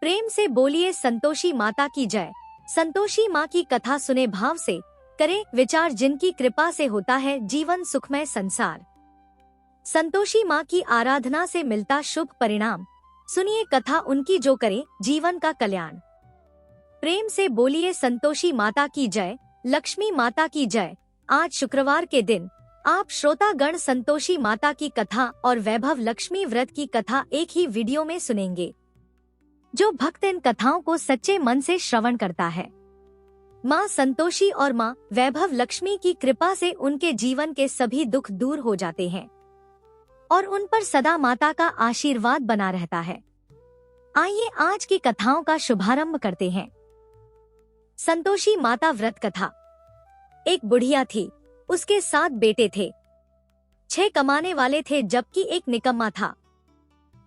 प्रेम से बोलिए संतोषी माता की जय। संतोषी माँ की कथा सुने भाव से, करें विचार जिनकी कृपा से होता है जीवन सुखमय संसार। संतोषी माँ की आराधना से मिलता शुभ परिणाम, सुनिए कथा उनकी जो करे जीवन का कल्याण। प्रेम से बोलिए संतोषी माता की जय, लक्ष्मी माता की जय। आज शुक्रवार के दिन आप श्रोतागण संतोषी माता की कथा और वैभव लक्ष्मी व्रत की कथा एक ही वीडियो में सुनेंगे। जो भक्त इन कथाओं को सच्चे मन से श्रवण करता है, माँ संतोषी और माँ वैभव लक्ष्मी की कृपा से उनके जीवन के सभी दुख दूर हो जाते हैं और उन पर सदा माता का आशीर्वाद बना रहता है। आइए आज की कथाओं का शुभारंभ करते हैं। संतोषी माता व्रत कथा। एक बुढ़िया थी, उसके 7 बेटे थे। 6 कमाने वाले थे जबकि एक निकम्मा था।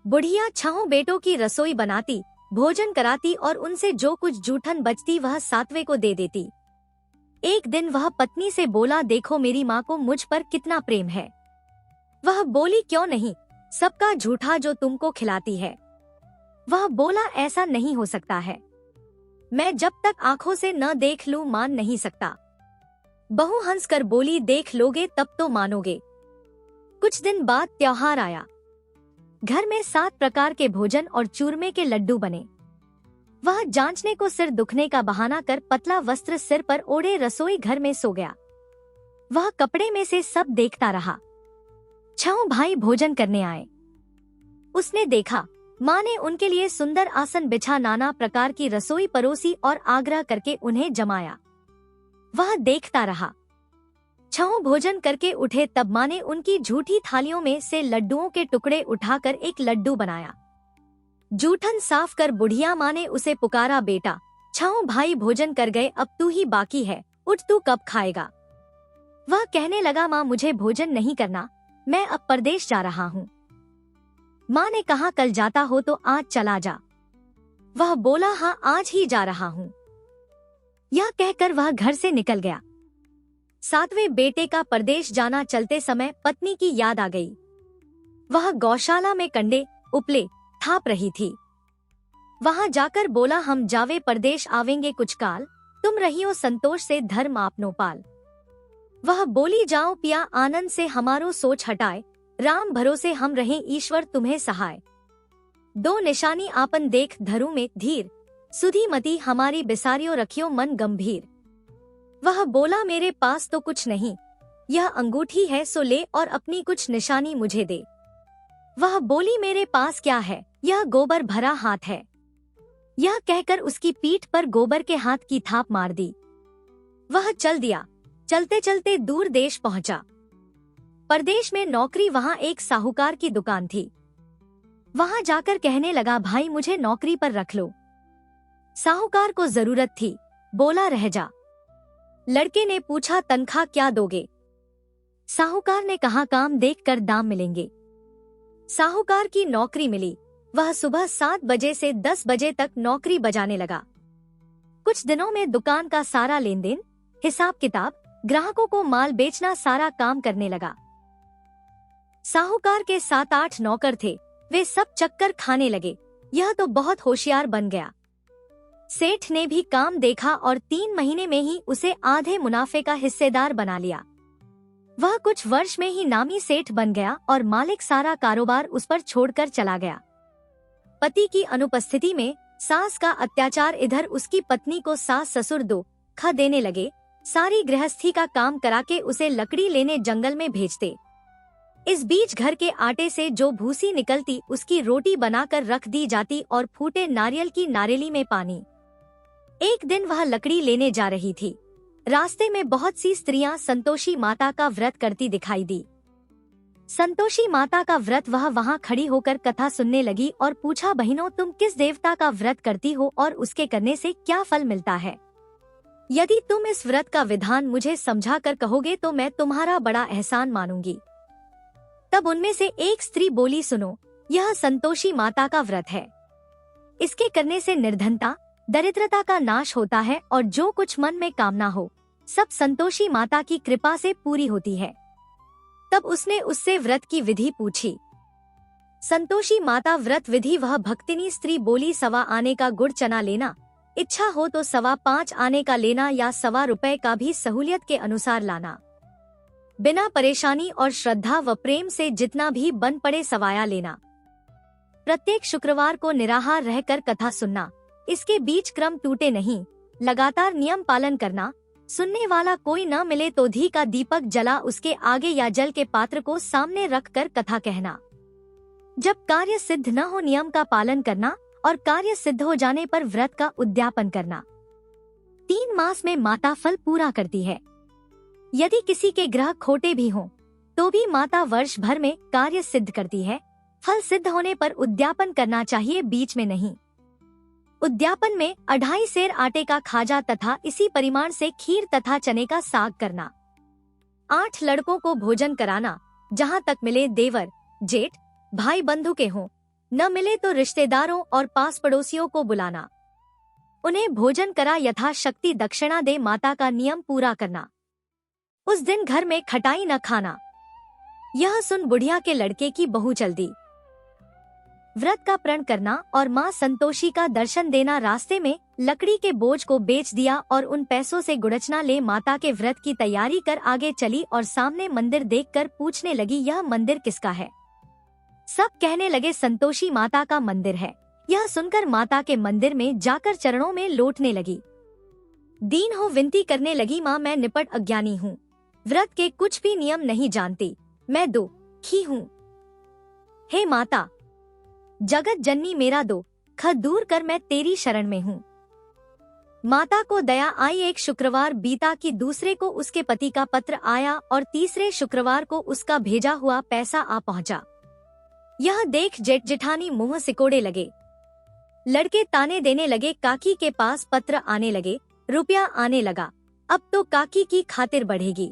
बुढ़िया 6 बेटों की रसोई बनाती, भोजन कराती और उनसे जो कुछ जूठन बचती वह 7वें को दे देती। एक दिन वह पत्नी से बोला, देखो मेरी माँ को मुझ पर कितना प्रेम है। वह बोली, क्यों नहीं, सबका झूठा जो तुमको खिलाती है। वह बोला, ऐसा नहीं हो सकता है, मैं जब तक आंखों से न देख लूं मान नहीं सकता। बहू हंसकर बोली, देख लोगे तब तो मानोगे। कुछ दिन बाद त्योहार आया। घर में 7 प्रकार के भोजन और चूरमे के लड्डू बने। वह जांचने को सिर दुखने का बहाना कर पतला वस्त्र सिर पर ओढ़े रसोई घर में सो गया। वह कपड़े में से सब देखता रहा। 6 भाई भोजन करने आए। उसने देखा माँ ने उनके लिए सुंदर आसन बिछा नाना प्रकार की रसोई परोसी और आग्रह करके उन्हें जमाया। वह देखता रहा। 6 भोजन करके उठे तब माँ ने उनकी झूठी थालियों में से लड्डुओं के टुकड़े उठाकर एक लड्डू बनाया। जूठन साफ कर बुढ़िया माँ ने उसे पुकारा, बेटा 6 भाई भोजन कर गए, अब तू ही बाकी है, उठ तू कब खाएगा। वह कहने लगा, माँ मुझे भोजन नहीं करना, मैं अब परदेश जा रहा हूँ। माँ ने कहा, कल जाता हो तो आज चला जा। वह बोला, हाँ आज ही जा रहा हूँ। यह कहकर वह घर से निकल गया। 7वें बेटे का परदेश जाना चलते समय पत्नी की याद आ गई। वह गौशाला में कंडे उपले थाप रही थी। वहां जाकर बोला, हम जावे परदेश आवेंगे कुछ काल, तुम रहियो संतोष से धर्म आपनो पाल। वह बोली, जाओ पिया आनंद से हमारो सोच हटाए, राम भरोसे हम रहें ईश्वर तुम्हें सहाय। 2 निशानी आपन देख धरू में धीर, सुधी मती हमारी बिसारियो रखियो मन गंभीर। वह बोला, मेरे पास तो कुछ नहीं, यह अंगूठी है सो ले और अपनी कुछ निशानी मुझे दे। वह बोली, मेरे पास क्या है, यह गोबर भरा हाथ है। यह कहकर उसकी पीठ पर गोबर के हाथ की थाप मार दी। वह चल दिया। चलते चलते दूर देश पहुंचा। परदेश में नौकरी वहां एक साहूकार की दुकान थी। वहां जाकर कहने लगा, भाई मुझे नौकरी पर रख लो। साहूकार को जरूरत थी, बोला रह जा। लड़के ने पूछा, तनख्वाह क्या दोगे। साहूकार ने कहा, काम देखकर दाम मिलेंगे। साहूकार की नौकरी मिली। वह सुबह 7 बजे से 10 बजे तक नौकरी बजाने लगा। कुछ दिनों में दुकान का सारा लेन देन, हिसाब किताब, ग्राहकों को माल बेचना सारा काम करने लगा। साहूकार के 7-8 नौकर थे, वे सब चक्कर खाने लगे। यह तो बहुत होशियार बन गया। सेठ ने भी काम देखा और 3 महीने में ही उसे आधे मुनाफे का हिस्सेदार बना लिया। वह कुछ वर्ष में ही नामी सेठ बन गया और मालिक सारा कारोबार उस पर छोड़कर चला गया। पति की अनुपस्थिति में सास का अत्याचार, इधर उसकी पत्नी को सास ससुर दो खा देने लगे। सारी गृहस्थी का काम करा के उसे लकड़ी लेने जंगल में भेजते। इस बीच घर के आटे से जो भूसी निकलती उसकी रोटी बनाकर रख दी जाती और फूटे नारियल की नारेली में पानी। एक दिन वह लकड़ी लेने जा रही थी। रास्ते में बहुत सी स्त्रियां संतोषी माता का व्रत करती दिखाई दी। संतोषी माता का व्रत वह वहां खड़ी होकर कथा सुनने लगी और पूछा, बहनों तुम किस देवता का व्रत करती हो और उसके करने से क्या फल मिलता है। यदि तुम इस व्रत का विधान मुझे समझा कर कहोगे तो मैं तुम्हारा बड़ा एहसान मानूंगी। तब उनमें से एक स्त्री बोली, सुनो, यह संतोषी माता का व्रत है। इसके करने से निर्धनता दरिद्रता का नाश होता है और जो कुछ मन में कामना हो सब संतोषी माता की कृपा से पूरी होती है। तब उसने उससे व्रत की विधि पूछी। संतोषी माता व्रत विधि। वह भक्तिनी स्त्री बोली, 1.25 आने का गुड़ चना लेना, इच्छा हो तो 5.25 आने का लेना या 1.25 रुपए का भी सहूलियत के अनुसार लाना। बिना परेशानी और श्रद्धा व प्रेम से जितना भी बन पड़े सवाया लेना। प्रत्येक शुक्रवार को निराहार रहकर कथा सुनना, इसके बीच क्रम टूटे नहीं, लगातार नियम पालन करना। सुनने वाला कोई न मिले तो घी का दीपक जला उसके आगे या जल के पात्र को सामने रखकर कथा कहना। जब कार्य सिद्ध न हो नियम का पालन करना और कार्य सिद्ध हो जाने पर व्रत का उद्यापन करना। 3 मास में माता फल पूरा करती है। यदि किसी के ग्रह खोटे भी हों तो भी माता वर्ष भर में कार्य सिद्ध करती है। फल सिद्ध होने पर उद्यापन करना चाहिए, बीच में नहीं। उद्यापन में 2.5 सेर आटे का खाजा तथा इसी परिमाण से खीर तथा चने का साग करना। 8 लड़कों को भोजन कराना, जहाँ तक मिले देवर जेठ भाई बंधु के हों, न मिले तो रिश्तेदारों और पास पड़ोसियों को बुलाना। उन्हें भोजन करा यथाशक्ति दक्षिणा दे माता का नियम पूरा करना। उस दिन घर में खटाई न खाना। यह सुन बुढ़िया के लड़के की बहू चल दी। व्रत का प्रण करना और माँ संतोषी का दर्शन देना। रास्ते में लकड़ी के बोझ को बेच दिया और उन पैसों से गुड़चना ले माता के व्रत की तैयारी कर आगे चली और सामने मंदिर देखकर पूछने लगी, यह मंदिर किसका है? सब कहने लगे, संतोषी माता का मंदिर है। यह सुनकर माता के मंदिर में जाकर चरणों में लोटने लगी। दीन हो विनती करने लगी, माँ मैं निपट अज्ञानी हूँ, व्रत के कुछ भी नियम नहीं जानती, मैं दुखी हूँ। हे माता जगत जननी मेरा दुख दूर कर, मैं तेरी शरण में हूँ। माता को दया आई। एक शुक्रवार बीता कि दूसरे को उसके पति का पत्र आया और तीसरे शुक्रवार को उसका भेजा हुआ पैसा आ पहुँचा। यह देख जेठ जेठानी मुंह सिकोड़े लगे। लड़के ताने देने लगे, काकी के पास पत्र आने लगे, रुपया आने लगा, अब तो काकी की खातिर बढ़ेगी।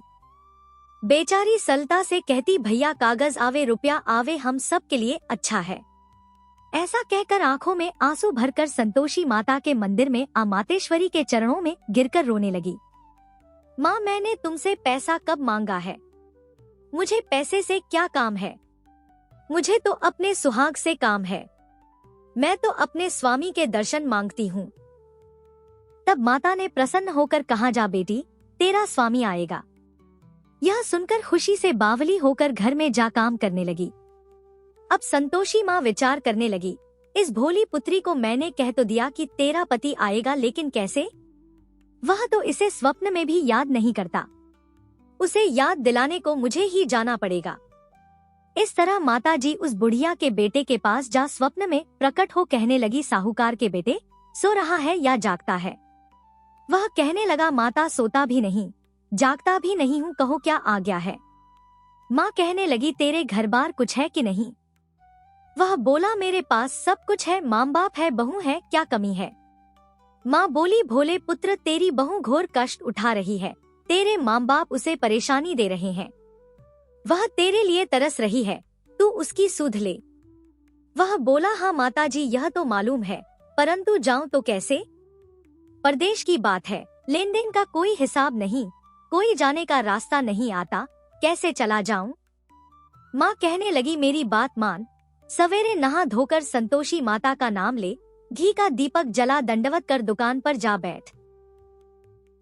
बेचारी सलता से कहती, भैया कागज आवे रुपया आवे, हम सब के लिए अच्छा है। ऐसा कहकर आंखों में आंसू भरकर संतोषी माता के मंदिर में अमातेश्वरी के चरणों में गिरकर रोने लगी। माँ मैंने तुमसे पैसा कब मांगा है? मुझे पैसे से क्या काम है? मुझे तो अपने सुहाग से काम है। मैं तो अपने स्वामी के दर्शन मांगती हूँ। तब माता ने प्रसन्न होकर कहा, जा बेटी तेरा स्वामी आएगा। यह सुनकर खुशी से बावली होकर घर में जा काम करने लगी। अब संतोषी माँ विचार करने लगी, इस भोली पुत्री को मैंने कह तो दिया कि तेरा पति आएगा, लेकिन कैसे? वह तो इसे स्वप्न में भी याद नहीं करता। उसे याद दिलाने को मुझे ही जाना पड़ेगा। इस तरह माताजी उस बुढ़िया के बेटे के पास जा स्वप्न में प्रकट हो कहने लगी, साहूकार के बेटे सो रहा है या जागता है? वह कहने लगा, माता सोता भी नहीं जागता भी नहीं हूँ, कहो क्या आ गया है? माँ कहने लगी, तेरे घर बार कुछ है कि नहीं? वह बोला, मेरे पास सब कुछ है, माँ बाप है, बहू है, क्या कमी है? माँ बोली, भोले पुत्र तेरी बहू घोर कष्ट उठा रही है, तेरे माँ बाप उसे परेशानी दे रहे हैं, वह तेरे लिए तरस रही है, तू उसकी सुध ले। वह बोला, हाँ माताजी यह तो मालूम है, परंतु जाऊं तो कैसे? परदेश की बात है, लेन देन का कोई हिसाब नहीं, कोई जाने का रास्ता नहीं आता, कैसे चला जाऊं? माँ कहने लगी, मेरी बात मान, सवेरे नहा धोकर संतोषी माता का नाम ले, घी का दीपक जला दंडवत कर दुकान पर जा बैठ।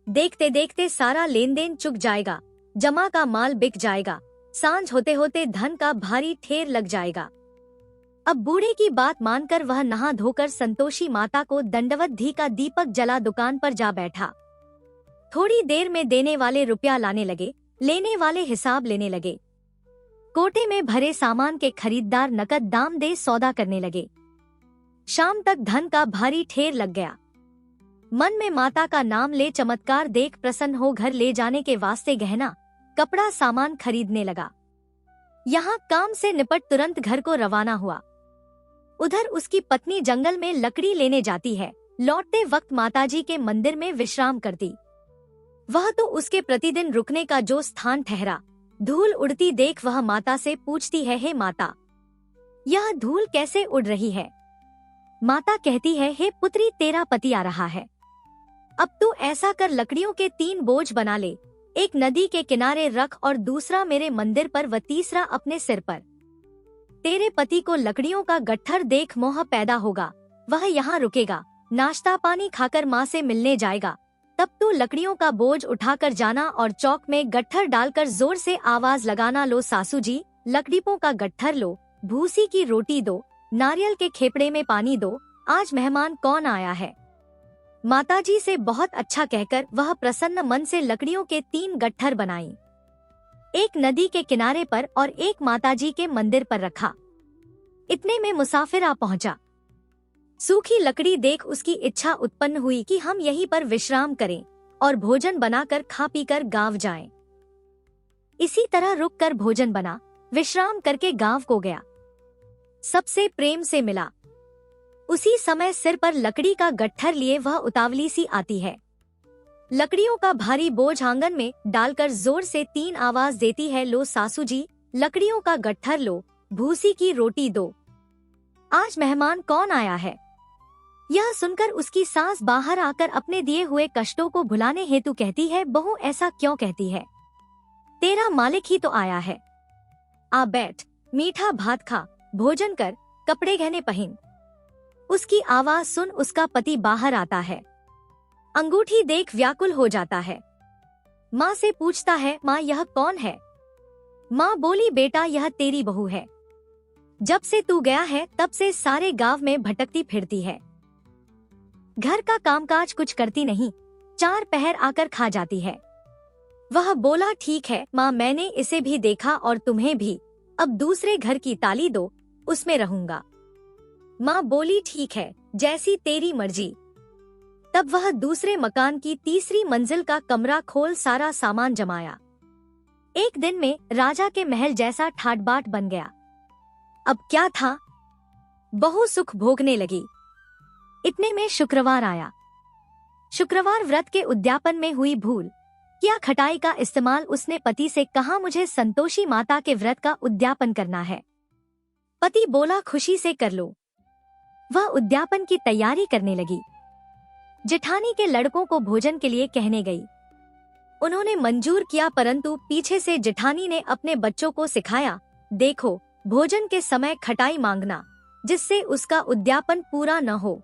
देखते देखते सारा लेन देन चुक जाएगा, जमा का माल बिक जाएगा, सांझ होते होते धन का भारी ठेर लग जाएगा। अब बूढ़े की बात मानकर वह नहा धोकर संतोषी माता को दंडवत घी का दीपक जला दुकान पर जा बैठा। थोड़ी देर में देने वाले रुपया लाने लगे, लेने वाले हिसाब लेने लगे। कोटे में भरे सामान के खरीदार नकद दाम दे सौदा करने लगे। शाम तक धन का भारी ठेर लग गया। मन में माता का नाम ले चमत्कार देख प्रसन्न हो घर ले जाने के वास्ते गहना कपड़ा सामान खरीदने लगा। यहाँ काम से निपट तुरंत घर को रवाना हुआ। उधर उसकी पत्नी जंगल में लकड़ी लेने जाती है, लौटते वक्त माताजी के मंदिर में विश्राम करती। वह तो उसके प्रतिदिन रुकने का जो स्थान ठहरा। धूल उड़ती देख वह माता से पूछती है, हे माता यह धूल कैसे उड़ रही है? माता कहती है, हे पुत्री तेरा पति आ रहा है, अब तू ऐसा कर लकड़ियों के 3 बोझ बना ले, एक नदी के किनारे रख और दूसरा मेरे मंदिर पर व तीसरा अपने सिर पर। तेरे पति को लकड़ियों का गट्ठर देख मोह पैदा होगा, वह यहाँ रुकेगा, नाश्ता पानी खाकर माँ से मिलने जाएगा, तब तू लकड़ियों का बोझ उठाकर जाना और चौक में गट्ठर डालकर जोर से आवाज लगाना, लो सासू जी लकड़ियों का गट्ठर लो, भूसी की रोटी दो, नारियल के खेपड़े में पानी दो, आज मेहमान कौन आया है। माताजी से बहुत अच्छा कहकर वह प्रसन्न मन से लकड़ियों के 3 गट्ठर बनाई, एक नदी के किनारे पर और एक माताजी के मंदिर पर रखा। इतने में मुसाफिर आ पहुंचा। सूखी लकड़ी देख उसकी इच्छा उत्पन्न हुई कि हम यहीं पर विश्राम करें और भोजन बनाकर खा पीकर गांव जाएं। इसी तरह रुककर भोजन बना, विश्राम करके गांव को गया, सबसे प्रेम से मिला। उसी समय सिर पर लकड़ी का गट्ठर लिए वह उतावली सी आती है। लकड़ियों का भारी बोझ आंगन में डालकर जोर से 3 आवाज देती है, लो सासू जी लकड़ियों का गट्ठर लो, भूसी की रोटी दो, आज मेहमान कौन आया है। यह सुनकर उसकी सास बाहर आकर अपने दिए हुए कष्टों को भुलाने हेतु कहती है, बहू ऐसा क्यों कहती है, तेरा मालिक ही तो आया है, आ बैठ, मीठा भात खा, भोजन कर, कपड़े गहने पहन। उसकी आवाज सुन उसका पति बाहर आता है, अंगूठी देख व्याकुल हो जाता है। माँ से पूछता है, माँ यह कौन है। माँ बोली, बेटा यह तेरी बहू है, जब से तू गया है तब से सारे गांव में भटकती फिरती है, घर का कामकाज कुछ करती नहीं, 4 पहर आकर खा जाती है। वह बोला, ठीक है माँ, मैंने इसे भी देखा और तुम्हें भी, अब दूसरे घर की ताली दो, उसमें रहूंगा। माँ बोली, ठीक है जैसी तेरी मर्जी। तब वह दूसरे मकान की 3री मंजिल का कमरा खोल सारा सामान जमाया। एक दिन में राजा के महल जैसा ठाट बाट बन गया। अब क्या था, बहू सुख भोगने लगी। इतने में शुक्रवार आया। शुक्रवार व्रत के उद्यापन में हुई भूल, क्या खटाई का इस्तेमाल उसने पति से कहा, मुझे संतोषी माता के व्रत का उद्यापन करना है। पति बोला, खुशी से कर लो। वह उद्यापन की तैयारी करने लगी। जेठानी के लड़कों को भोजन के लिए कहने गई। उन्होंने मंजूर किया, परंतु पीछे से जेठानी ने अपने बच्चों को सिखाया, देखो भोजन के समय खटाई मांगना, जिससे उसका उद्यापन पूरा न हो।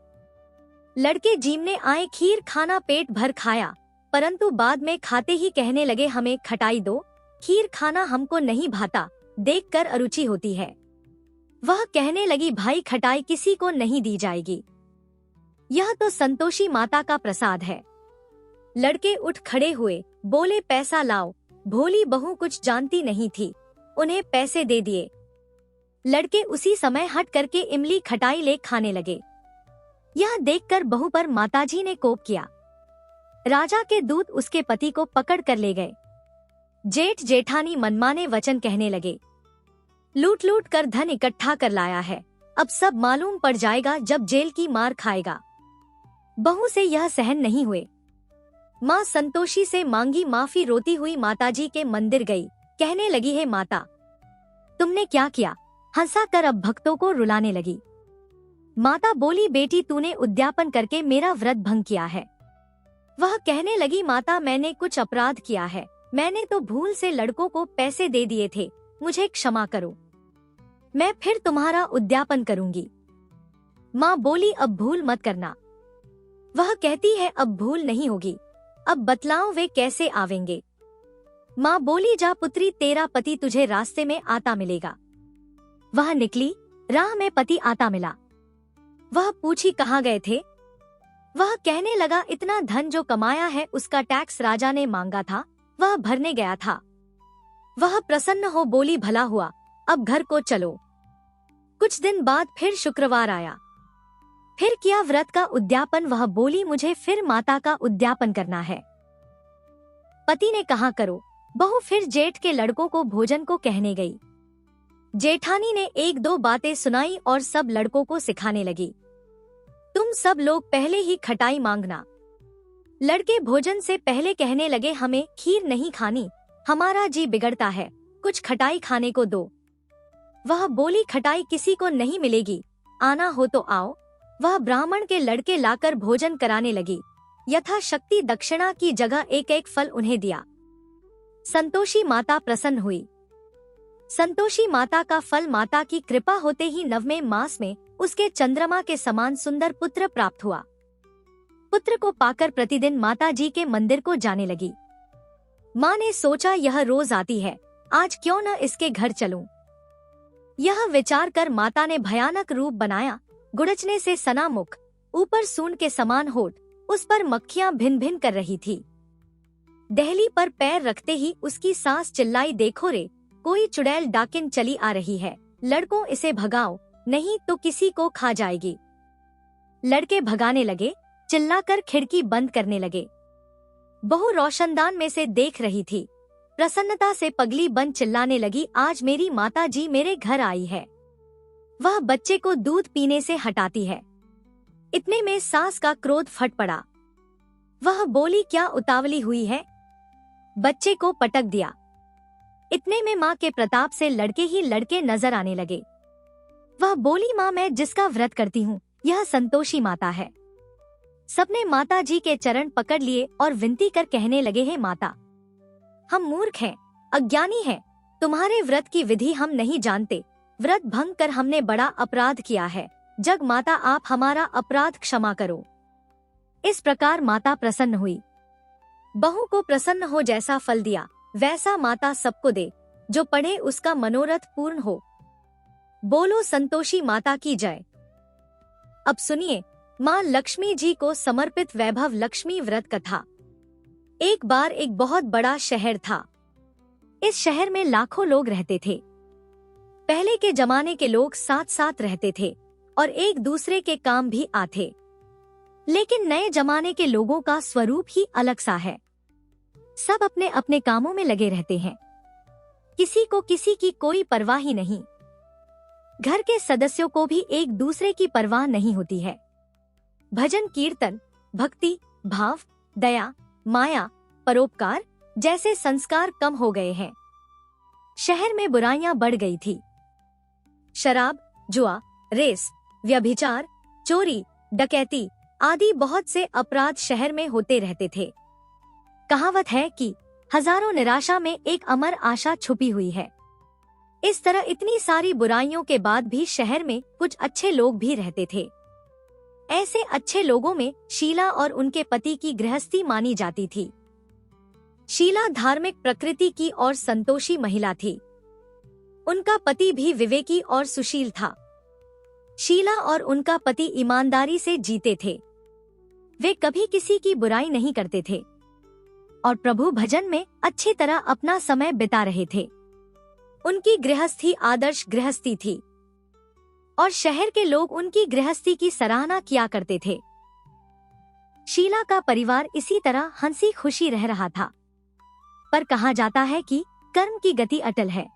लड़के जीमने आए, खीर खाना पेट भर खाया, परंतु बाद में खाते ही कहने लगे, हमें खटाई दो, खीर खाना हमको नहीं भाता, देखकर अरुचि होती है। वह कहने लगी, भाई खटाई किसी को नहीं दी जाएगी, यह तो संतोषी माता का प्रसाद है। लड़के उठ खड़े हुए, बोले, पैसा लाओ। भोली बहू कुछ जानती नहीं थी, उन्हें पैसे दे दिए। लड़के उसी समय हट करके इमली खटाई ले खाने लगे। यह देखकर बहू पर माताजी ने कोप किया। राजा के दूत उसके पति को पकड़ कर ले गए। जेठ जेठानी मनमाने वचन कहने लगे, लूट लूट कर धन इकट्ठा कर लाया है, अब सब मालूम पड़ जाएगा जब जेल की मार खाएगा। बहू से यह सहन नहीं हुए। माँ संतोषी से मांगी माफी। रोती हुई माताजी के मंदिर गई, कहने लगी, है माता तुमने क्या किया। हंसा कर अब भक्तों को रुलाने लगी। माता बोली, बेटी तूने उद्यापन करके मेरा व्रत भंग किया है। वह कहने लगी, माता मैंने कुछ अपराध किया है, मैंने तो भूल से लड़कों को पैसे दे दिए थे, मुझे क्षमा करो, मैं फिर तुम्हारा उद्यापन करूंगी। माँ बोली, अब भूल मत करना। वह कहती है, अब भूल नहीं होगी, अब बतलाओ वे कैसे आवेंगे। माँ बोली, जा पुत्री, तेरा पति तुझे रास्ते में आता मिलेगा। वह निकली, राह में पति आता मिला। वह पूछी, कहाँ गए थे। वह कहने लगा, इतना धन जो कमाया है उसका टैक्स राजा ने मांगा था, वह भरने गया था। वह प्रसन्न हो बोली, भला हुआ, अब घर को चलो। कुछ दिन बाद फिर शुक्रवार आया, फिर किया व्रत का उद्यापन। वह बोली, मुझे फिर माता का उद्यापन करना है। पति ने कहा, करो। बहू फिर जेठ के लड़कों को भोजन को कहने गई। जेठानी ने 1-2 बातें सुनाई और सब लड़कों को सिखाने लगी, तुम सब लोग पहले ही खटाई मांगना। लड़के भोजन से पहले कहने लगे, हमें खीर नहीं खानी, हमारा जी बिगड़ता है, कुछ खटाई खाने को दो। वह बोली, खटाई किसी को नहीं मिलेगी, आना हो तो आओ। वह ब्राह्मण के लड़के लाकर भोजन कराने लगी। यथाशक्ति दक्षिणा की जगह 1-1 फल उन्हें दिया। संतोषी माता प्रसन्न हुई। संतोषी माता का फल माता की कृपा होते ही 9वें मास में उसके चंद्रमा के समान सुंदर पुत्र प्राप्त हुआ। पुत्र को पाकर प्रतिदिन माता जी के मंदिर को जाने लगी। माँ ने सोचा यह रोज आती है, आज क्यों न इसके घर चलूं। यह विचार कर माता ने भयानक रूप बनाया। गुड़चने से सना मुख, ऊपर सूंड के समान होठ, उस पर मक्खियां भिन भिन कर रही थी। दहली पर पैर रखते ही उसकी सास चिल्लाई, देखो रे, कोई चुड़ैल डाकिन चली आ रही है, लड़कों इसे भगाओ, नहीं तो किसी को खा जाएगी। लड़के भगाने लगे, चिल्लाकर खिड़की बंद करने लगे। बहू रोशनदान में से देख रही थी। प्रसन्नता से पगली बन चिल्लाने लगी, आज मेरी माता जी मेरे घर आई है, वह बच्चे को दूध पीने से हटाती है। इतने में सास का क्रोध फट पड़ा। वह बोली, क्या उतावली हुई है, बच्चे को पटक दिया। इतने में माँ के प्रताप से लड़के ही लड़के नजर आने लगे। वह बोली, माँ मैं जिसका व्रत करती हूँ यह संतोषी माता है। सबने माता जी के चरण पकड़ लिए और विनती कर कहने लगे, हैं माता, हम मूर्ख हैं, अज्ञानी हैं, तुम्हारे व्रत की विधि हम नहीं जानते, व्रत भंग कर हमने बड़ा अपराध किया है, जग माता आप हमारा अपराध क्षमा करो। इस प्रकार माता प्रसन्न हुई। बहू को प्रसन्न हो जैसा फल दिया वैसा माता सबको दे, जो पढ़े उसका मनोरथ पूर्ण हो। बोलो संतोषी माता की जय। अब सुनिए माँ लक्ष्मी जी को समर्पित वैभव लक्ष्मी व्रत कथा। एक बार एक बहुत बड़ा शहर था। इस शहर में लाखों लोग रहते थे। पहले के जमाने के लोग साथ साथ रहते थे और एक दूसरे के काम भी आते। लेकिन नए जमाने के लोगों का स्वरूप ही अलग सा है। सब अपने अपने कामों में लगे रहते हैं, किसी को किसी की कोई परवाह ही नहीं। घर के सदस्यों को भी एक दूसरे की परवाह नहीं होती है। भजन कीर्तन, भक्ति भाव, दया, माया, परोपकार जैसे संस्कार कम हो गए हैं। शहर में बुराइयां बढ़ गई थी। शराब, जुआ, रेस, व्यभिचार, चोरी, डकैती आदि बहुत से अपराध शहर में होते रहते थे। कहावत है कि हजारों निराशा में एक अमर आशा छुपी हुई है। इस तरह इतनी सारी बुराइयों के बाद भी शहर में कुछ अच्छे लोग भी रहते थे। ऐसे अच्छे लोगों में शीला और उनके पति की गृहस्थी मानी जाती थी। शीला धार्मिक प्रकृति की और संतोषी महिला थी। उनका पति भी विवेकी और सुशील था। शीला और उनका पति ईमानदारी से जीते थे। वे कभी किसी की बुराई नहीं करते थे और प्रभु भजन में अच्छी तरह अपना समय बिता रहे थे। उनकी गृहस्थी आदर्श गृहस्थी थी और शहर के लोग उनकी गृहस्थी की सराहना किया करते थे। शीला का परिवार इसी तरह हंसी खुशी रह रहा था। पर कहा जाता है कि कर्म की गति अटल है।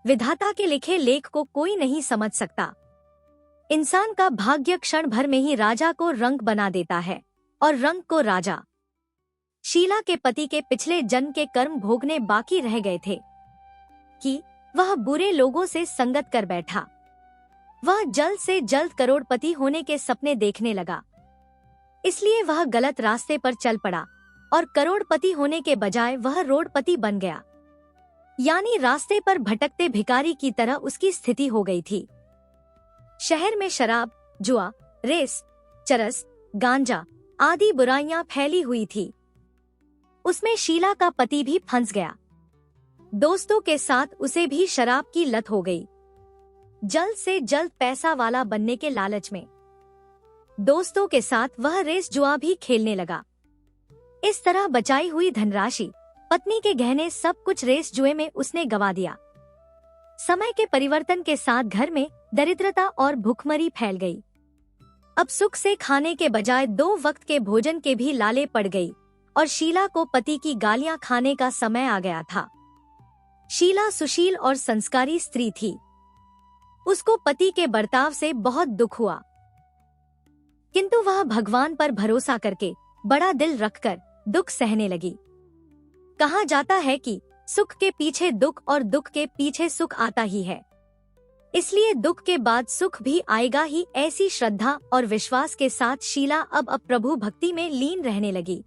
विधाता के लिखे लेख को कोई नहीं समझ सकता। इंसान का भाग्य क्षण भर में ही राजा को रंक बना देता है और रंक को राजा। शीला के पति के पिछले जन्म के कर्म भोगने बाकी रह गए थे कि वह बुरे लोगों से संगत कर बैठा। वह जल्द से जल्द करोड़पति होने के सपने देखने लगा। इसलिए वह गलत रास्ते पर चल पड़ा और करोड़पति होने के बजाय वह रोडपति बन गया। यानी रास्ते पर भटकते भिखारी की तरह उसकी स्थिति हो गई थी। शहर में शराब, जुआ, रेस, चरस, गांजा आदि बुराइयां फैली हुई थी। उसमें शीला का पति भी फंस गया। दोस्तों के साथ उसे भी शराब की लत हो गई। जल्द से जल्द पैसा वाला बनने के लालच में दोस्तों के साथ वह रेस जुआ भी खेलने लगा। इस तरह बचाई हुई धनराशि, पत्नी के गहने सब कुछ रेस जुए में उसने गवा दिया। समय के परिवर्तन के साथ घर में दरिद्रता और भूखमरी फैल गई। अब सुख से खाने के बजाय 2 वक्त के भोजन के भी लाले पड़ गई और शीला को पति की गालियां खाने का समय आ गया था। शीला सुशील और संस्कारी स्त्री थी। उसको पति के बर्ताव से बहुत दुख हुआ, किंतु वह भगवान पर भरोसा करके बड़ा दिल रखकर दुख सहने लगी। कहा जाता है कि सुख के पीछे दुख और दुख के पीछे सुख आता ही है, इसलिए दुख के बाद सुख भी आएगा ही। ऐसी श्रद्धा और विश्वास के साथ शीला अब प्रभु भक्ति में लीन रहने लगी।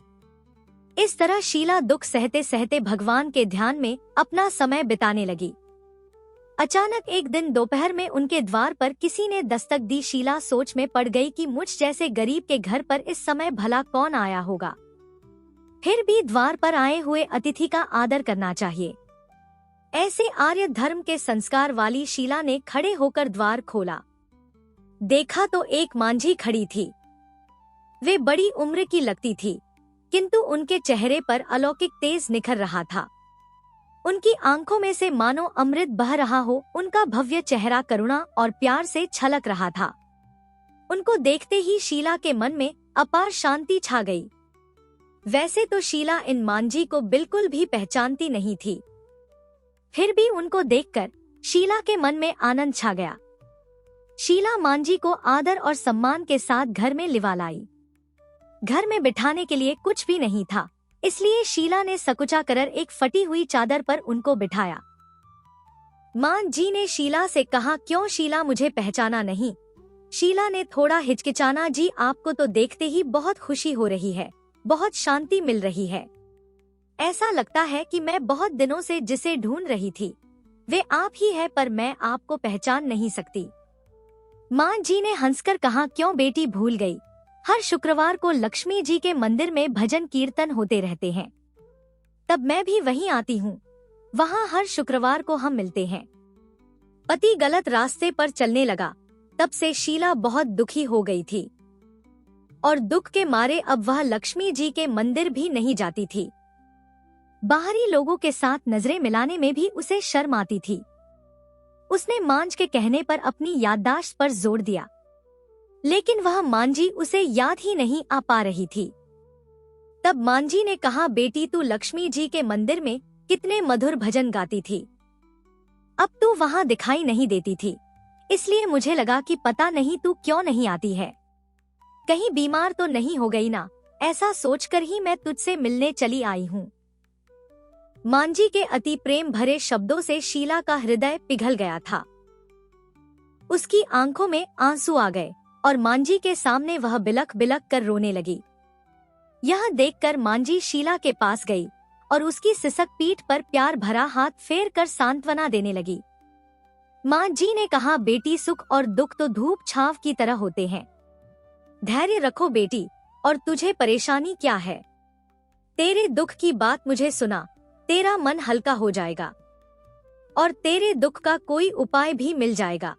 इस तरह शीला दुख सहते सहते भगवान के ध्यान में अपना समय बिताने लगी। अचानक एक दिन दोपहर में उनके द्वार पर किसी ने दस्तक दी। शीला सोच में पड़ गई कि मुझ जैसे गरीब के घर पर इस समय भला कौन आया होगा। फिर भी द्वार पर आए हुए अतिथि का आदर करना चाहिए। ऐसे आर्य धर्म के संस्कार वाली शीला ने खड़े होकर द्वार खोला। देखा तो एक मांझी खड़ी थी। वे बड़ी उम्र की लगती थी, किंतु उनके चेहरे पर अलौकिक तेज निखर रहा था। उनकी आंखों में से मानो अमृत बह रहा हो। उनका भव्य चेहरा करुणा और प्यार से छलक रहा था। उनको देखते ही शीला के मन में अपार शांति छा गई। वैसे तो शीला इन मांझी को बिल्कुल भी पहचानती नहीं थी, फिर भी उनको देखकर शीला के मन में आनंद छा गया। शीला मांझी को आदर और सम्मान के साथ घर में लिवा लाई। घर में बिठाने के लिए कुछ भी नहीं था, इसलिए शीला ने सकुचा कर एक फटी हुई चादर पर उनको बिठाया। मां जी ने शीला से कहा, क्यों शीला, मुझे पहचाना नहीं? शीला ने थोड़ा हिचकिचाना, जी आपको तो देखते ही बहुत खुशी हो रही है, बहुत शांति मिल रही है। ऐसा लगता है कि मैं बहुत दिनों से जिसे ढूंढ रही थी वे आप ही है, पर मैं आपको पहचान नहीं सकती। मां जी ने हंसकर कहा, क्यों बेटी भूल गई? हर शुक्रवार को लक्ष्मी जी के मंदिर में भजन कीर्तन होते रहते हैं, तब मैं भी वहीं आती हूँ। वहाँ हर शुक्रवार को हम मिलते हैं। पति गलत रास्ते पर चलने लगा, तब से शीला बहुत दुखी हो गई थी और दुख के मारे अब वह लक्ष्मी जी के मंदिर भी नहीं जाती थी। बाहरी लोगों के साथ नजरें मिलाने में भी उसे शर्म आती थी। उसने मांझ के कहने पर अपनी याददाश्त पर जोर दिया, लेकिन वह मांझी उसे याद ही नहीं आ पा रही थी। तब मांझी ने कहा, बेटी तू लक्ष्मी जी के मंदिर में कितने मधुर भजन गाती थी, अब तू वहां दिखाई नहीं देती थी, इसलिए मुझे लगा कि पता नहीं तू क्यों नहीं आती है। कहीं बीमार तो नहीं हो गई ना, ऐसा सोचकर ही मैं तुझसे मिलने चली आई हूँ। मांझी के अति प्रेम भरे शब्दों से शीला का हृदय पिघल गया था। उसकी आंखों में आंसू आ गए और मांझी के सामने वह बिलख बिलख कर रोने लगी। यह देखकर मांझी शीला के पास गई और उसकी सिसक पीठ पर प्यार भरा हाथ फेर कर सांत्वना देने लगी। मां जी ने कहा, बेटी सुख और दुख तो धूप छांव की तरह होते हैं, धैर्य रखो बेटी, और तुझे परेशानी क्या है? तेरे दुख की बात मुझे सुना, तेरा मन हल्का हो जाएगा और तेरे दुख का कोई उपाय भी मिल जाएगा।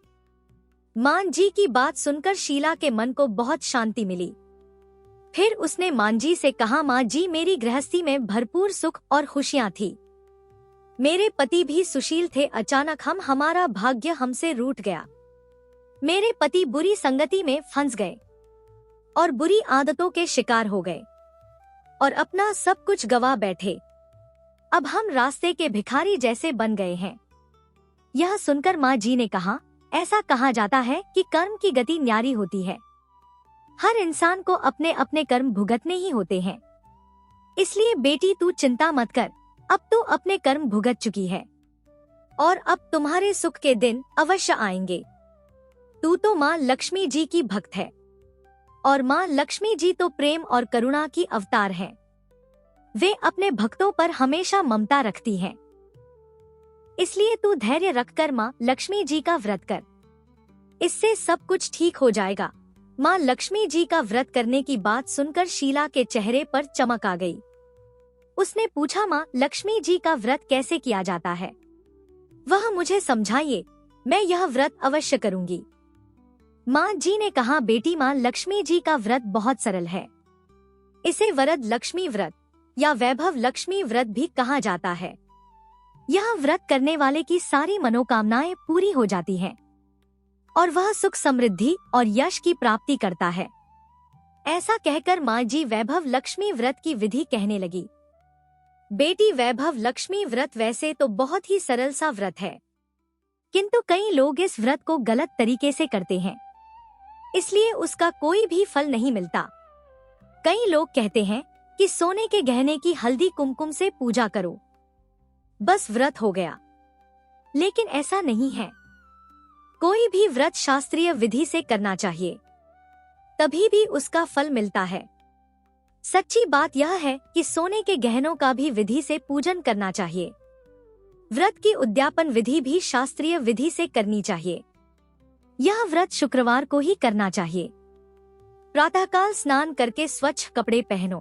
मां जी की बात सुनकर शीला के मन को बहुत शांति मिली। फिर उसने मां जी से कहा, मां जी मेरी गृहस्थी में भरपूर सुख और खुशियां थी। मेरे पति भी सुशील थे, अचानक हमारा भाग्य हमसे रूठ गया। मेरे पति बुरी संगति में फंस गए और बुरी आदतों के शिकार हो गए और अपना सब कुछ गवा बैठे। अब हम रास्ते के भिखारी जैसे बन गए हैं। यह सुनकर मां जी ने कहा, ऐसा कहा जाता है कि कर्म की गति न्यारी होती है। हर इंसान को अपने अपने कर्म भुगतने ही होते हैं, इसलिए बेटी तू चिंता मत कर, अब तू अपने कर्म भुगत चुकी है और अब तुम्हारे सुख के दिन अवश्य आएंगे। तू तो माँ लक्ष्मी जी की भक्त है और माँ लक्ष्मी जी तो प्रेम और करुणा की अवतार हैं। वे अपने भक्तों पर हमेशा ममता रखती हैं। इसलिए तू धैर्य रखकर माँ लक्ष्मी जी का व्रत कर, इससे सब कुछ ठीक हो जाएगा। माँ लक्ष्मी जी का व्रत करने की बात सुनकर शीला के चेहरे पर चमक आ गई। उसने पूछा, माँ लक्ष्मी जी का व्रत कैसे किया जाता है? वह मुझे समझाइए, मैं यह व्रत अवश्य करूंगी। माँ जी ने कहा, बेटी माँ लक्ष्मी जी का व्रत बहुत सरल है। इसे वरद लक्ष्मी व्रत या वैभव लक्ष्मी व्रत भी कहा जाता है। यह व्रत करने वाले की सारी मनोकामनाएं पूरी हो जाती हैं और वह सुख समृद्धि और यश की प्राप्ति करता है। ऐसा कहकर माँ जी वैभव लक्ष्मी व्रत की विधि कहने लगी। बेटी वैभव लक्ष्मी व्रत वैसे तो बहुत ही सरल सा व्रत है, किंतु कई लोग इस व्रत को गलत तरीके से करते हैं, इसलिए उसका कोई भी फल नहीं मिलता। कई लोग कहते हैं कि सोने के गहने की हल्दी कुमकुम से पूजा करो, बस व्रत हो गया, लेकिन ऐसा नहीं है। कोई भी व्रत शास्त्रीय विधि से करना चाहिए, तभी भी उसका फल मिलता है। सच्ची बात यह है कि सोने के गहनों का भी विधि से पूजन करना चाहिए। व्रत की उद्यापन विधि भी शास्त्रीय विधि से करनी चाहिए। यह व्रत शुक्रवार को ही करना चाहिए। प्रातःकाल स्नान करके स्वच्छ कपड़े पहनो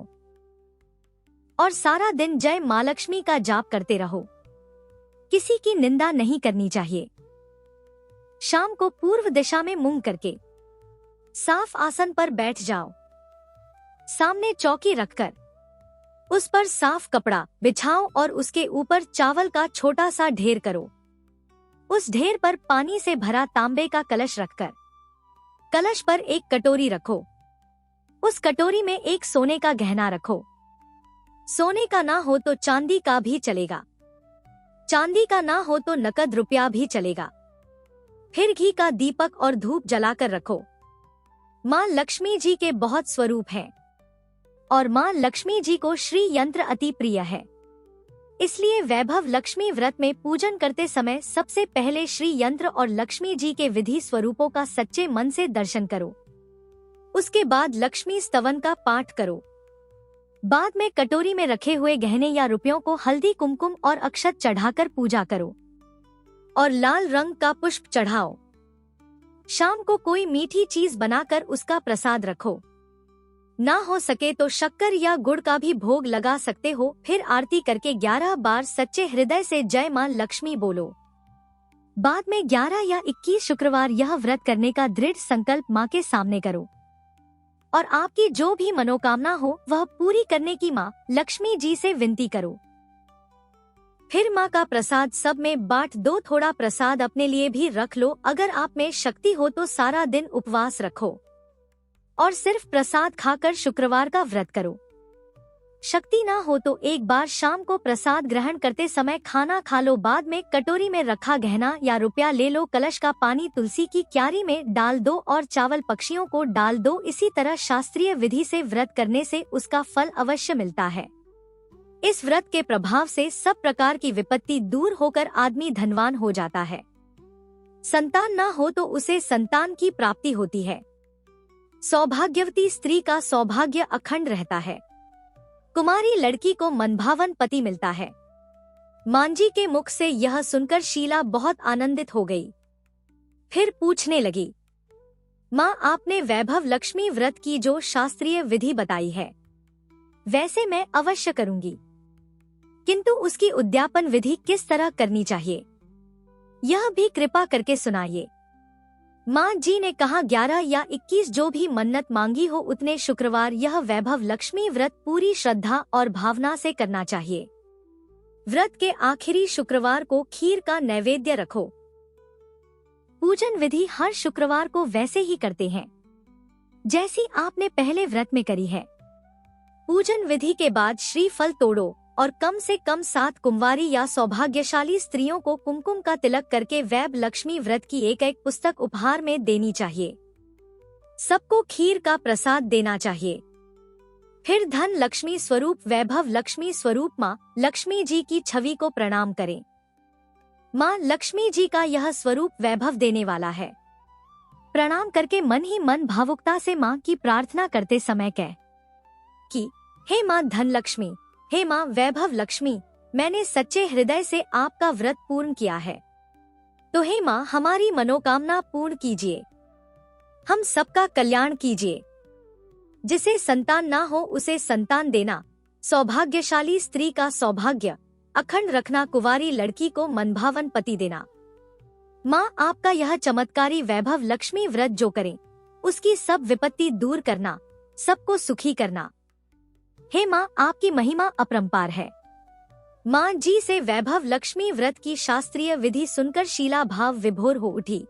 और सारा दिन जय मां लक्ष्मी का जाप करते रहो। किसी की निंदा नहीं करनी चाहिए। शाम को पूर्व दिशा में मुंह करके साफ आसन पर बैठ जाओ। सामने चौकी रखकर उस पर साफ कपड़ा बिछाओ और उसके ऊपर चावल का छोटा सा ढेर करो। उस ढेर पर पानी से भरा तांबे का कलश रखकर कलश पर एक कटोरी रखो। उस कटोरी में एक सोने का गहना रखो। सोने का ना हो तो चांदी का भी चलेगा। चांदी का ना हो तो नकद रुपया भी चलेगा। फिर घी का दीपक और धूप जलाकर रखो। मां लक्ष्मी जी के बहुत स्वरूप हैं और मां लक्ष्मी जी को श्री यंत्र अति प्रिय है। इसलिए वैभव लक्ष्मी व्रत में पूजन करते समय सबसे पहले श्री यंत्र और लक्ष्मी जी के विधि स्वरूपों का सच्चे मन से दर्शन करो। उसके बाद लक्ष्मी स्तवन का पाठ करो। बाद में कटोरी में रखे हुए गहने या रुपयों को हल्दी कुमकुम और अक्षत चढ़ाकर पूजा करो और लाल रंग का पुष्प चढ़ाओ। शाम को कोई मीठी चीज बनाकर उसका प्रसाद रखो। ना हो सके तो शक्कर या गुड़ का भी भोग लगा सकते हो। फिर आरती करके 11 बार सच्चे हृदय से जय मां लक्ष्मी बोलो। बाद में 11 या 21 शुक्रवार यह व्रत करने का दृढ़ संकल्प मां के सामने करो और आपकी जो भी मनोकामना हो वह पूरी करने की मां लक्ष्मी जी से विनती करो। फिर मां का प्रसाद सब में बांट दो। थोड़ा प्रसाद अपने लिए भी रख लो। अगर आप में शक्ति हो तो सारा दिन उपवास रखो और सिर्फ प्रसाद खाकर शुक्रवार का व्रत करो। शक्ति ना हो तो एक बार शाम को प्रसाद ग्रहण करते समय खाना खा लो। बाद में कटोरी में रखा गहना या रुपया ले लो। कलश का पानी तुलसी की क्यारी में डाल दो और चावल पक्षियों को डाल दो। इसी तरह शास्त्रीय विधि से व्रत करने से उसका फल अवश्य मिलता है। इस व्रत के प्रभाव से सब प्रकार की विपत्ति दूर होकर आदमी धनवान हो जाता है। संतान ना हो तो उसे संतान की प्राप्ति होती है। सौभाग्यवती स्त्री का सौभाग्य अखंड रहता है। कुमारी लड़की को मनभावन पति मिलता है। मांझी के मुख से यह सुनकर शीला बहुत आनंदित हो गई। फिर पूछने लगी, माँ आपने वैभव लक्ष्मी व्रत की जो शास्त्रीय विधि बताई है वैसे मैं अवश्य करूंगी, किंतु उसकी उद्यापन विधि किस तरह करनी चाहिए यह भी कृपा करके सुनाइए। माँ जी ने कहा 11 या 21 जो भी मन्नत मांगी हो उतने शुक्रवार यह वैभव लक्ष्मी व्रत पूरी श्रद्धा और भावना से करना चाहिए। व्रत के आखिरी शुक्रवार को खीर का नैवेद्य रखो। पूजन विधि हर शुक्रवार को वैसे ही करते हैं जैसी आपने पहले व्रत में करी है। पूजन विधि के बाद श्रीफल तोड़ो और कम से कम 7 कुंवारी या सौभाग्यशाली स्त्रियों को कुमकुम का तिलक करके वैभव लक्ष्मी व्रत की एक पुस्तक उपहार में देनी चाहिए। सबको खीर का प्रसाद देना चाहिए। फिर धन लक्ष्मी स्वरूप वैभव लक्ष्मी स्वरूप माँ लक्ष्मी जी की छवि को प्रणाम करें। माँ लक्ष्मी जी का यह स्वरूप वैभव देने वाला है। प्रणाम करके मन ही मन भावुकता से माँ की प्रार्थना करते समय कह कि हे माँ धन लक्ष्मी, हे माँ वैभव लक्ष्मी, मैंने सच्चे हृदय से आपका व्रत पूर्ण किया है, तो हे माँ हमारी मनोकामना पूर्ण कीजिए। हम सबका कल्याण कीजिए। जिसे संतान ना हो उसे संतान देना, सौभाग्यशाली स्त्री का सौभाग्य अखंड रखना, कुंवारी लड़की को मनभावन पति देना। माँ आपका यह चमत्कारी वैभव लक्ष्मी व्रत जो करें उसकी सब विपत्ति दूर करना, सबको सुखी करना। हे माँ आपकी महिमा अपरंपार है। माँ जी से वैभव लक्ष्मी व्रत की शास्त्रीय विधि सुनकर शीला भाव विभोर हो उठी।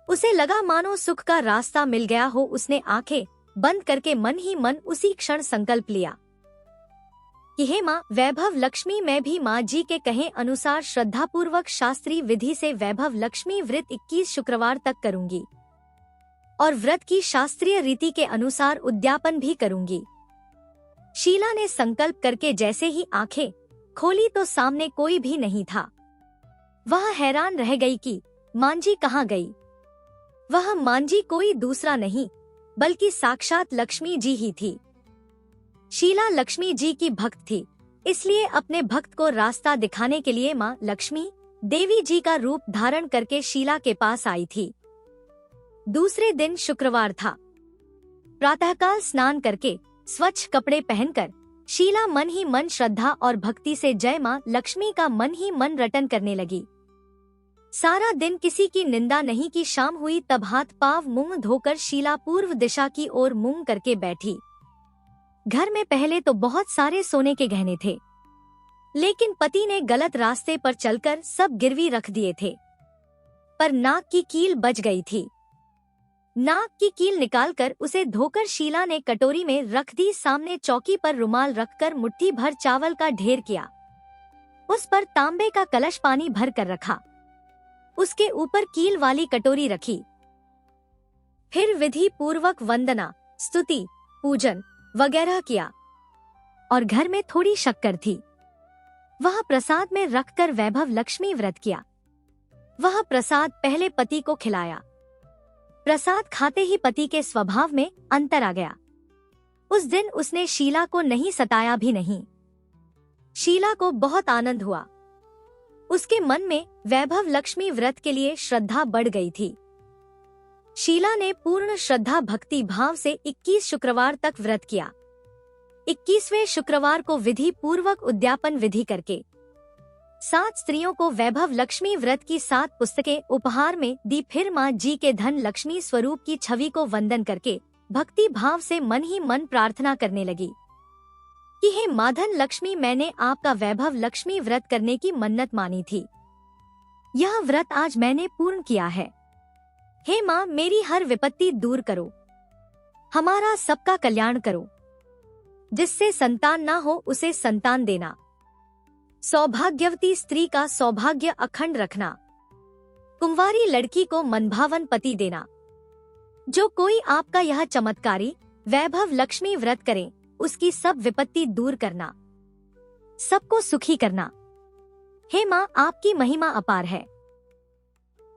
उसे लगा मानो सुख का रास्ता मिल गया हो। उसने आंखें बंद करके मन ही मन उसी क्षण संकल्प लिया कि हे माँ वैभव लक्ष्मी, मैं भी माँ जी के कहे अनुसार श्रद्धापूर्वक शास्त्रीय विधि से वैभव लक्ष्मी व्रत 21 शुक्रवार तक करूंगी और व्रत की शास्त्रीय रीति के अनुसार उद्यापन भी करूंगी। शीला ने संकल्प करके जैसे ही आंखें खोली तो सामने कोई भी नहीं था। वह हैरान रह गई कि मांझी कहाँ गई। वह मांझी कोई दूसरा नहीं बल्कि साक्षात लक्ष्मी जी ही थी। शीला लक्ष्मी जी की भक्त थी इसलिए अपने भक्त को रास्ता दिखाने के लिए माँ लक्ष्मी देवी जी का रूप धारण करके शीला के पास आई थी। दूसरे दिन शुक्रवार था। प्रातःकाल स्नान करके स्वच्छ कपड़े पहनकर शीला मन ही मन श्रद्धा और भक्ति से जय माँ लक्ष्मी का मन ही मन रटन करने लगी। सारा दिन किसी की निंदा नहीं की। शाम हुई तब हाथ पांव मुंह धोकर शीला पूर्व दिशा की ओर मुंह करके बैठी। घर में पहले तो बहुत सारे सोने के गहने थे, लेकिन पति ने गलत रास्ते पर चलकर सब गिरवी रख दिए थे। पर नाक की कील बच गई थी। नाक की कील निकालकर उसे धोकर शीला ने कटोरी में रख दी। सामने चौकी पर रुमाल रखकर मुट्ठी भर चावल का ढेर किया। उस पर तांबे का कलश पानी भर कर रखा। उसके ऊपर कील वाली कटोरी रखी। फिर विधि पूर्वक वंदना, स्तुति, पूजन वगैरह किया और घर में थोड़ी शक्कर थी, वह प्रसाद में रखकर वैभव लक्ष्मी व्रत किया। वह प्रसाद पहले पति को खिलाया। प्रसाद खाते ही पति के स्वभाव में अंतर आ गया। उस दिन उसने शीला को नहीं सताया भी नहीं। शीला को बहुत आनंद हुआ। उसके मन में वैभव लक्ष्मी व्रत के लिए श्रद्धा बढ़ गई थी। शीला ने पूर्ण श्रद्धा भक्ति भाव से 21 शुक्रवार तक व्रत किया। 21वें शुक्रवार को विधि पूर्वक उद्यापन विधि करके 7 स्त्रियों को वैभव लक्ष्मी व्रत की 7 पुस्तकें उपहार में दी। फिर माँ जी के धन लक्ष्मी स्वरूप की छवि को वंदन करके भक्ति भाव से मन ही मन प्रार्थना करने लगी कि हे माधन लक्ष्मी, मैंने आपका वैभव लक्ष्मी व्रत करने की मन्नत मानी थी। यह व्रत आज मैंने पूर्ण किया है। हे माँ, मेरी हर विपत्ति दूर करो, हमारा सबका कल्याण करो। जिससे संतान ना हो उसे संतान देना। सौभाग्यवती स्त्री का सौभाग्य अखंड रखना। कुंवारी लड़की को मनभावन पति देना। जो कोई आपका यह चमत्कारी वैभव लक्ष्मी व्रत करे, उसकी सब विपत्ति दूर करना, सबको सुखी करना। हे माँ, आपकी महिमा अपार है।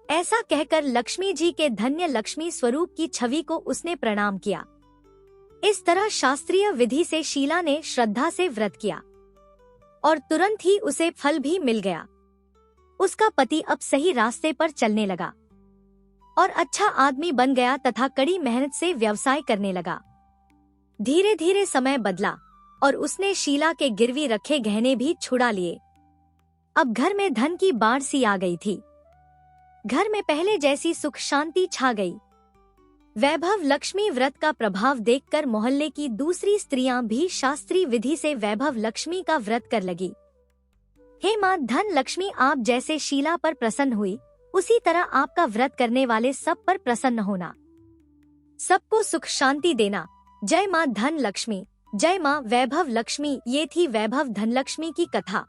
ऐसा कहकर लक्ष्मी जी के धन्य लक्ष्मी स्वरूप की छवि को उसने प्रणाम किया। इस तरह शास्त्रीय विधि से शीला ने श्रद्धा से व्रत किया और तुरंत ही उसे फल भी मिल गया। उसका पति अब सही रास्ते पर चलने लगा और अच्छा आदमी बन गया तथा कड़ी मेहनत से व्यवसाय करने लगा। धीरे धीरे समय बदला और उसने शीला के गिरवी रखे गहने भी छुड़ा लिए। अब घर में धन की बाढ़ सी आ गई थी। घर में पहले जैसी सुख शांति छा गई। वैभव लक्ष्मी व्रत का प्रभाव देखकर मोहल्ले की दूसरी स्त्रियां भी शास्त्रीय विधि से वैभव लक्ष्मी का व्रत कर लगी। हे माँ धन लक्ष्मी, आप जैसे शीला पर प्रसन्न हुई, उसी तरह आपका व्रत करने वाले सब पर प्रसन्न होना, सबको सुख शांति देना। जय माँ धन लक्ष्मी, जय माँ वैभव लक्ष्मी। ये थी वैभव धनलक्ष्मी की कथा।